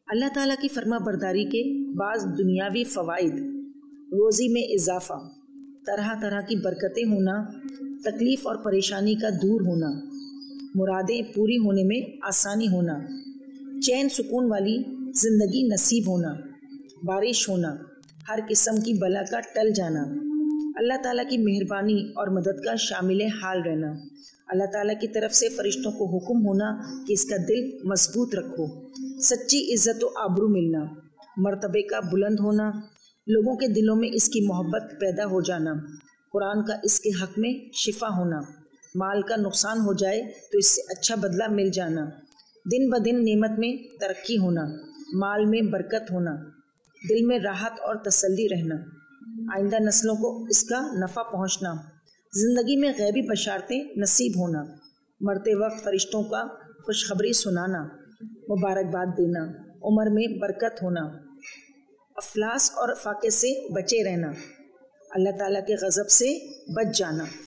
اللہ تعالیٰ کی فرما برداری کے بعض دنیاوی فوائد: روزی میں اضافہ، طرح طرح کی برکتیں ہونا، تکلیف اور پریشانی کا دور ہونا، مرادیں پوری ہونے میں آسانی ہونا، چین سکون والی زندگی نصیب ہونا، بارش ہونا، ہر قسم کی بلا کا ٹل جانا، اللہ تعالیٰ کی مہربانی اور مدد کا شامل حال رہنا، اللہ تعالیٰ کی طرف سے فرشتوں کو حکم ہونا کہ اس کا دل مضبوط رکھو، سچی عزت و آبرو ملنا، مرتبے کا بلند ہونا، لوگوں کے دلوں میں اس کی محبت پیدا ہو جانا، قرآن کا اس کے حق میں شفا ہونا، مال کا نقصان ہو جائے تو اس سے اچھا بدلہ مل جانا، دن بدن نعمت میں ترقی ہونا، مال میں برکت ہونا، دل میں راحت اور تسلی رہنا، آئندہ نسلوں کو اس کا نفع پہنچنا، زندگی میں غیبی بشارتیں نصیب ہونا، مرتے وقت فرشتوں کا خوشخبری سنانا، مبارکباد دینا، عمر میں برکت ہونا، افلاس اور فاقے سے بچے رہنا، اللہ تعالیٰ کے غضب سے بچ جانا۔